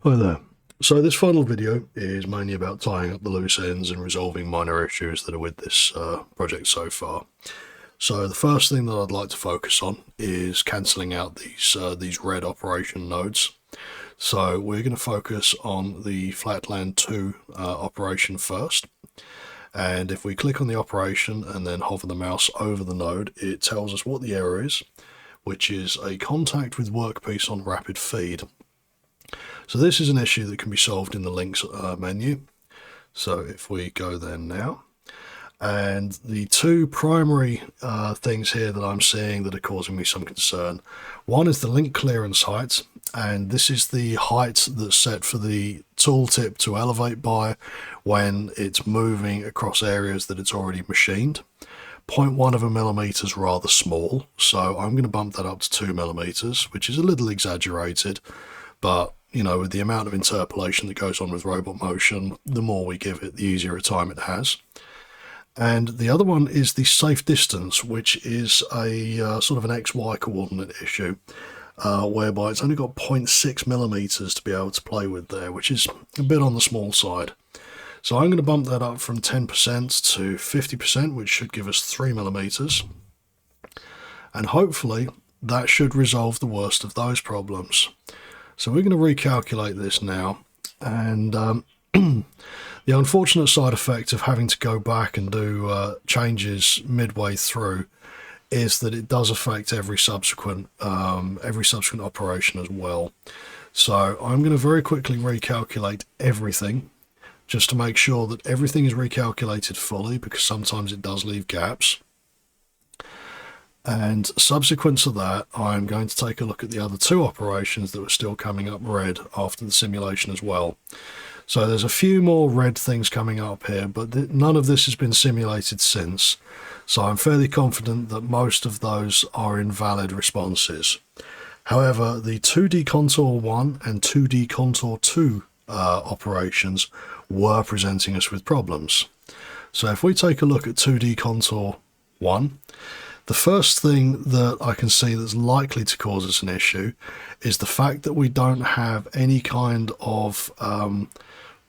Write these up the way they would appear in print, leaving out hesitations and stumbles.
Hi there. So this final video is mainly about tying up the loose ends and resolving minor issues that are with this project so far. So the first thing that I'd like to focus on is cancelling out these red operation nodes. So we're going to focus on the Flatland 2 operation first. And if we click on the operation and then hover the mouse over the node, it tells us what the error is, which is a contact with workpiece on rapid feed. So this is an issue that can be solved in the links menu. So if we go there now, and the two primary things here that I'm seeing that are causing me some concern. One is the link clearance height, and this is the height that's set for the tooltip to elevate by when it's moving across areas that it's already machined. 0.1 of a millimeter is rather small, so I'm going to bump that up to 2 millimeters, which is a little exaggerated, but you know, with the amount of interpolation that goes on with robot motion, the more we give it, the easier a time it has. And the other one is the safe distance, which is a sort of an XY coordinate issue, whereby it's only got 0.6 millimeters to be able to play with there, which is a bit on the small side. So I'm going to bump that up from 10% to 50%, which should give us 3 millimeters. And hopefully that should resolve the worst of those problems. So we're going to recalculate this now, and the unfortunate side effect of having to go back and do changes midway through is that it does affect every subsequent operation as well. So I'm going to very quickly recalculate everything just to make sure that everything is recalculated fully, because sometimes it does leave gaps. And subsequent to that, I'm going to take a look at the other two operations that were still coming up red after the simulation as well. So there's a few more red things coming up here, but none of this has been simulated since. So I'm fairly confident that most of those are invalid responses. However, the 2D Contour 1 and 2D Contour 2 operations were presenting us with problems. So if we take a look at 2D Contour 1, the first thing that I can see that's likely to cause us an issue is the fact that we don't have any kind of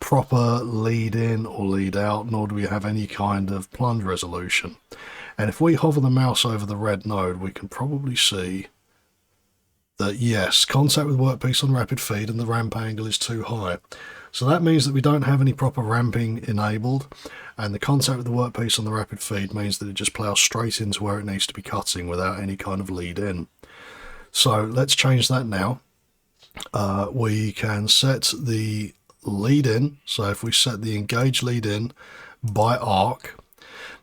proper lead in or lead out, nor do we have any kind of plunge resolution. And if we hover the mouse over the red node, we can probably see that yes, contact with workpiece on rapid feed and the ramp angle is too high. So that means that we don't have any proper ramping enabled, and the contact with the workpiece on the rapid feed means that it just plows straight into where it needs to be cutting without any kind of lead in. So let's change that now. We can set the lead in. So if we set the engage lead in by arc,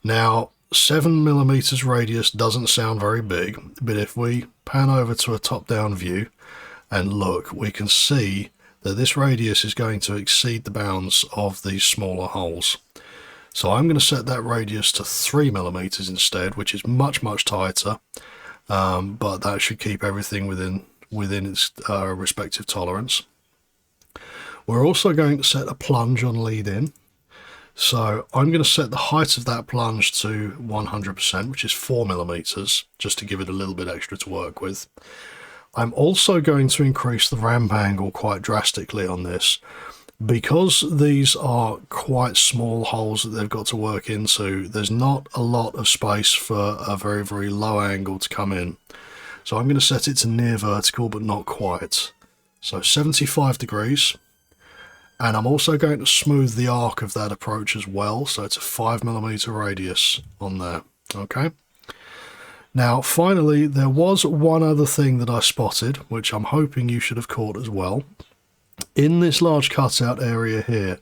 now 7 millimeters radius doesn't sound very big, but if we pan over to a top-down view and look, we can see that this radius is going to exceed the bounds of these smaller holes. So I'm going to set that radius to 3 millimeters instead, which is much tighter, but that should keep everything within its respective tolerance. We're also going to set a plunge on lead in. So I'm going to set the height of that plunge to 100%, which is 4 millimeters, just to give it a little bit extra to work with. I'm also going to increase the ramp angle quite drastically on this. Because these are quite small holes that they've got to work into, there's not a lot of space for a very low angle to come in. So I'm going to set it to near vertical, but not quite. So 75 degrees. And I'm also going to smooth the arc of that approach as well, so it's a 5 millimeter radius on there. Okay. Now, finally, there was one other thing that I spotted, which I'm hoping you should have caught as well. In this large cutout area here,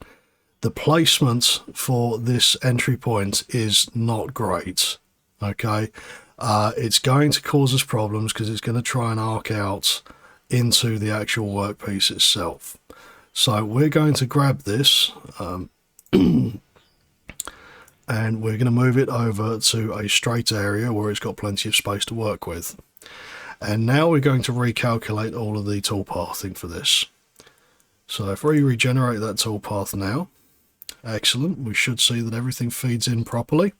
the placement for this entry point is not great. Okay. It's going to cause us problems because it's going to try and arc out into the actual workpiece itself. So we're going to grab this and we're going to move it over to a straight area where it's got plenty of space to work with. And now we're going to recalculate all of the toolpathing for this. So if we regenerate that toolpath now, excellent, we should see that everything feeds in properly.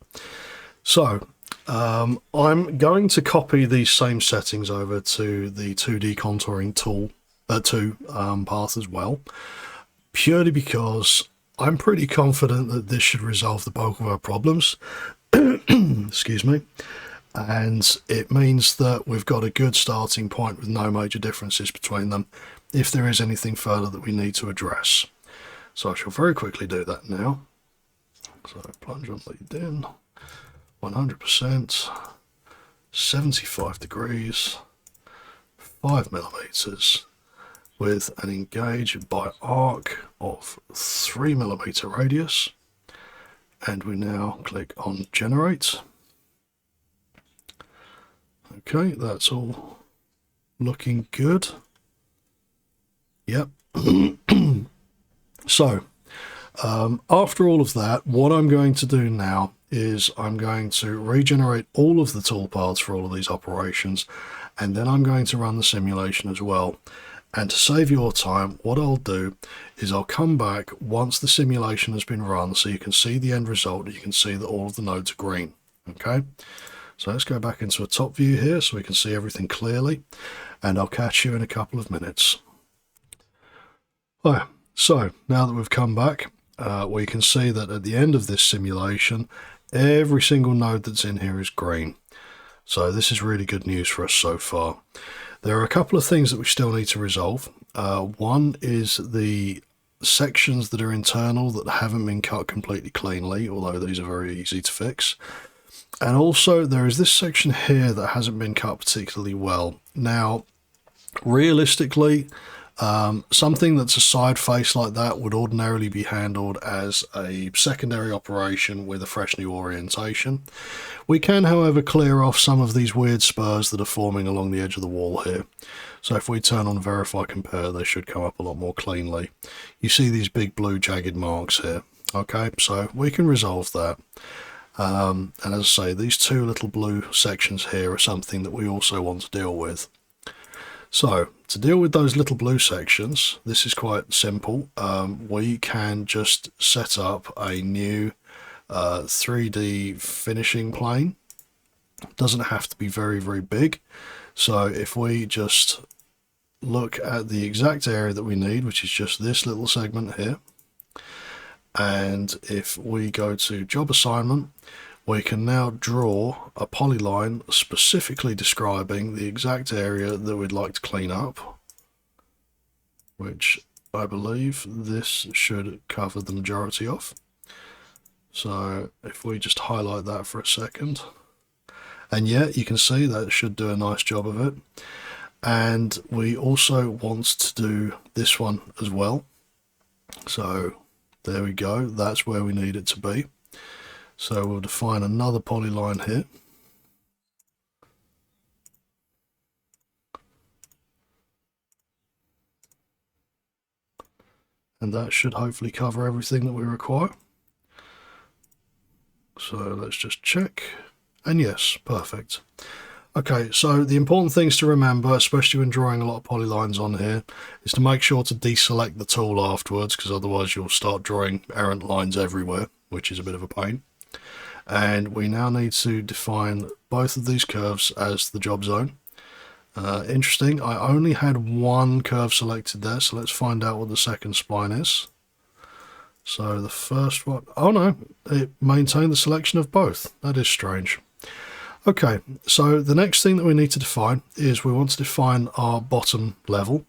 So I'm going to copy these same settings over to the 2D contouring tool path as well, purely because I'm pretty confident that this should resolve the bulk of our problems. Excuse me. And it means that we've got a good starting point with no major differences between them if there is anything further that we need to address. So I shall very quickly do that now. So plunge on lead in, 100%, 75 degrees, 5 millimeters, with an engage by arc of 3 millimeter radius. And we now click on generate. Okay, that's all looking good. Yep. So, after all of that, what I'm going to do now is I'm going to regenerate all of the toolpaths for all of these operations, and then I'm going to run the simulation as well. And to save your time, what I'll do is I'll come back once the simulation has been run so you can see the end result, and you can see that all of the nodes are green. Okay, so let's go back into a top view here so we can see everything clearly, and I'll catch you in a couple of minutes. Right, so now that we've come back, we can see that at the end of this simulation, every single node that's in here is green. So this is really good news for us so far. There are a couple of things that we still need to resolve. One is the sections that are internal that haven't been cut completely cleanly, although these are very easy to fix. And also there is this section here that hasn't been cut particularly well. Now, realistically, something that's a side face like that would ordinarily be handled as a secondary operation with a fresh new orientation. We can, however, clear off some of these weird spurs that are forming along the edge of the wall here. So if we turn on verify compare, they should come up a lot more cleanly. You see these big blue jagged marks here. Okay, so we can resolve that. And as I say, these two little blue sections here are something that we also want to deal with. So to deal with those little blue sections, this is quite simple. We can just set up a new 3D finishing plane. It doesn't have to be very, very big. So if we just look at the exact area that we need, which is just this little segment here, and if we go to job assignment, we can now draw a polyline specifically describing the exact area that we'd like to clean up, which I believe this should cover the majority of. So if we just highlight that for a second, and yeah, you can see that it should do a nice job of it. And we also want to do this one as well. So there we go, that's where we need it to be. So we'll define another polyline here. And that should hopefully cover everything that we require. So let's just check. And yes, perfect. Okay, so the important things to remember, especially when drawing a lot of polylines on here, is to make sure to deselect the tool afterwards, because otherwise you'll start drawing errant lines everywhere, which is a bit of a pain. And we now need to define both of these curves as the job zone. Interesting, I only had one curve selected there, so let's find out what the second spline is. So the first one, oh no, it maintained the selection of both. That is strange. Okay, so the next thing that we need to define is we want to define our bottom level.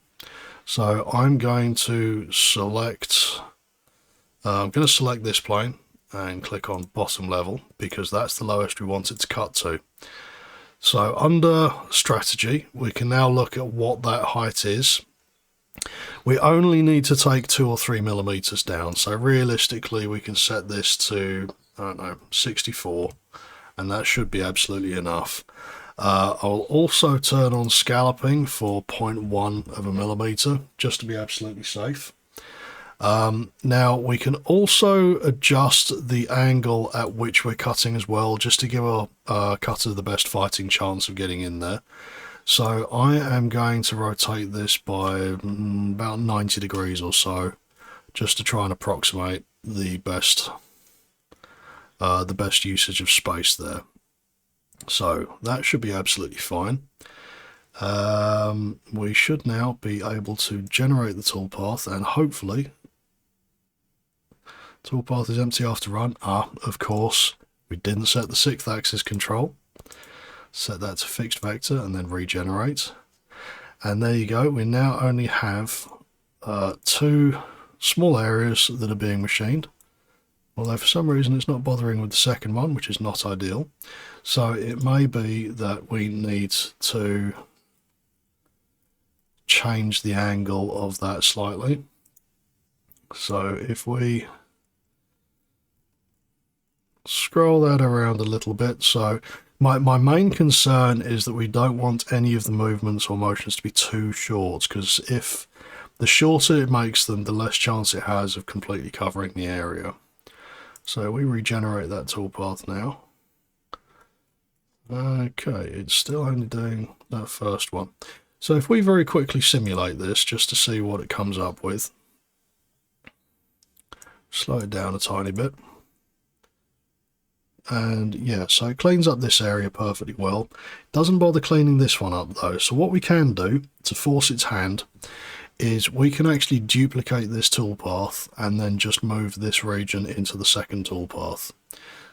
So I'm going to select, this plane and click on bottom level because that's the lowest we want it to cut to. So under strategy, we can now look at what that height is. We only need to take 2 or 3 millimeters down. So realistically, we can set this to, I don't know, 64, and that should be absolutely enough. I'll also turn on scalloping for 0.1 of a millimeter, just to be absolutely safe. Now we can also adjust the angle at which we're cutting as well, just to give our cutter the best fighting chance of getting in there. So I am going to rotate this by about 90 degrees or so, just to try and approximate the best usage of space there. So that should be absolutely fine. We should now be able to generate the toolpath, and hopefully toolpath is empty after run. Of course, we didn't set the 6th axis control. Set that to fixed vector and then regenerate. And there you go, we now only have 2 small areas that are being machined. Although for some reason it's not bothering with the second one, which is not ideal. So it may be that we need to change the angle of that slightly. So if we scroll that around a little bit, so my main concern is that we don't want any of the movements or motions to be too short, because if the shorter it makes them, the less chance it has of completely covering the area. So we regenerate that toolpath now. Okay, it's still only doing that first one. So if we very quickly simulate this just to see what it comes up with, slow it down a tiny bit. And yeah, so it cleans up this area perfectly well. Doesn't bother cleaning this one up though. So what we can do to force its hand is we can actually duplicate this toolpath and then just move this region into the second toolpath.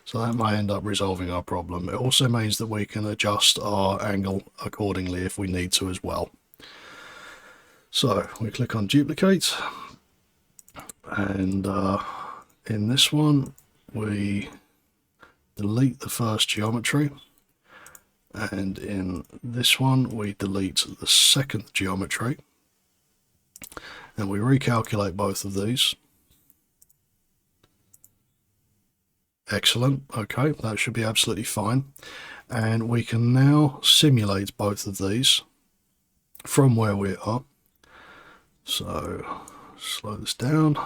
So that may end up resolving our problem. It also means that we can adjust our angle accordingly if we need to as well. So we click on duplicate, and in this one we delete the first geometry, and in this one we delete the second geometry, and we recalculate both of these. Excellent. Okay, that should be absolutely fine. And we can now simulate both of these from where we are. So slow this down.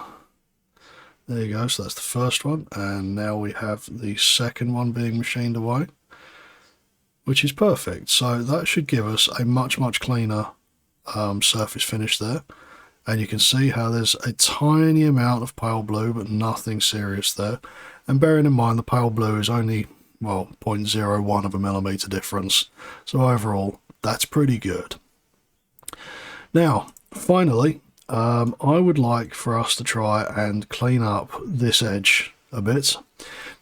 There you go. So that's the first one. And now we have the second one being machined away, which is perfect. So that should give us a much cleaner surface finish there. And you can see how there's a tiny amount of pale blue, but nothing serious there. And bearing in mind the pale blue is only, well, 0.01 of a millimeter difference. So overall, that's pretty good. Now, finally, I would like for us to try and clean up this edge a bit.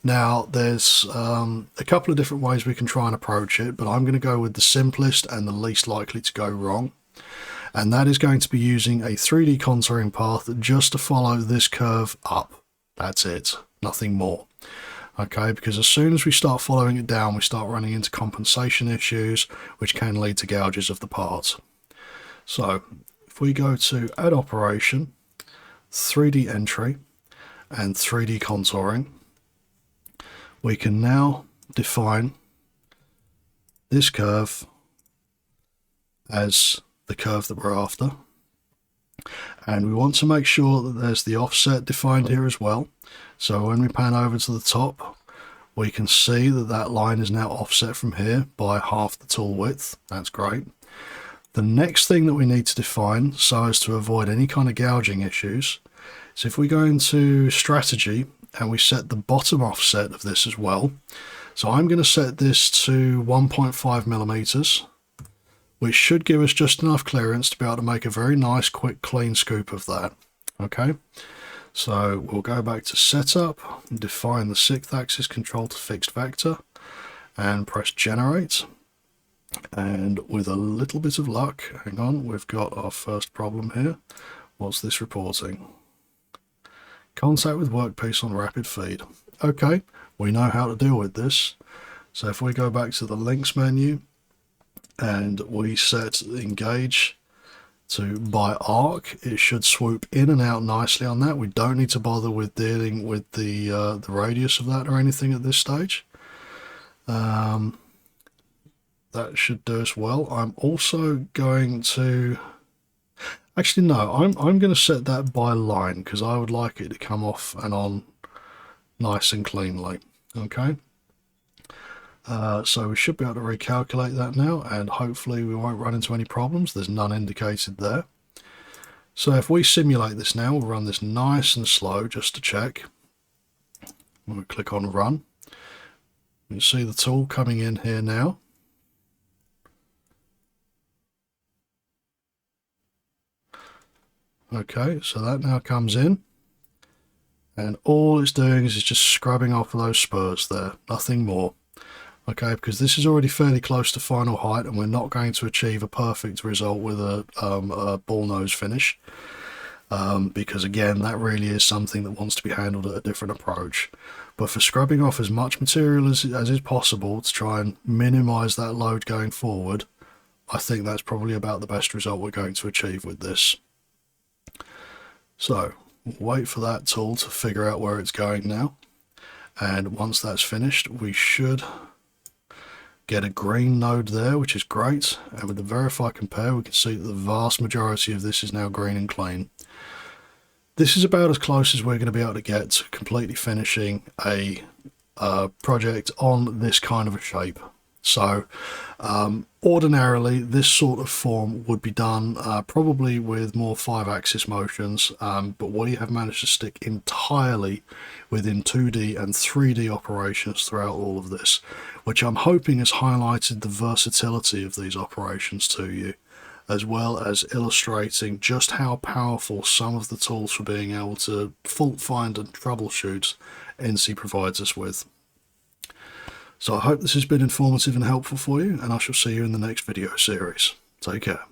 Now, there's a couple of different ways we can try and approach it, but I'm going to go with the simplest and the least likely to go wrong. And that is going to be using a 3D contouring path just to follow this curve up. That's it, nothing more. Okay, because as soon as we start following it down, we start running into compensation issues, which can lead to gouges of the part. So if we go to Add Operation, 3D Entry, and 3D Contouring, we can now define this curve as the curve that we're after, and we want to make sure that there's the offset defined here as well. So when we pan over to the top, we can see that that line is now offset from here by half the tool width. That's great. The next thing that we need to define, so as to avoid any kind of gouging issues, is if we go into strategy and we set the bottom offset of this as well. So I'm going to set this to 1.5 millimeters. Which should give us just enough clearance to be able to make a very nice, quick, clean scoop of that. Okay, so we'll go back to Setup, and define the 6th axis control to fixed vector, and press Generate. And with a little bit of luck, hang on, we've got our first problem here. What's this reporting? Contact with workpiece on rapid feed. Okay, we know how to deal with this. So if we go back to the links menu, and we set engage to by arc, it should swoop in and out nicely on that. We don't need to bother with dealing with the radius of that or anything at this stage. That should do us well. I'm also going to, actually no, I'm going to set that by line because I would like it to come off and on nice and cleanly. Okay. So we should be able to recalculate that now, and hopefully we won't run into any problems. There's none indicated there. So if we simulate this now, we'll run this nice and slow just to check. We'll click on Run. You see the tool coming in here now. Okay, so that now comes in, and all it's doing is just scrubbing off those spurs there, nothing more. Okay, because this is already fairly close to final height, and we're not going to achieve a perfect result with a ball nose finish, because again, that really is something that wants to be handled at a different approach. But for scrubbing off as much material as is possible to try and minimize that load going forward, I think that's probably about the best result we're going to achieve with this. So we'll wait for that tool to figure out where it's going now, and once that's finished we should get a green node there, which is great, and with the verify compare we can see that the vast majority of this is now green and clean. This is about as close as we're going to be able to get to completely finishing a project on this kind of a shape. So ordinarily this sort of form would be done probably with more 5-axis motions, but we have managed to stick entirely within 2D and 3D operations throughout all of this, which I'm hoping has highlighted the versatility of these operations to you, as well as illustrating just how powerful some of the tools for being able to fault find and troubleshoot ENCY provides us with. So I hope this has been informative and helpful for you, and I shall see you in the next video series. Take care.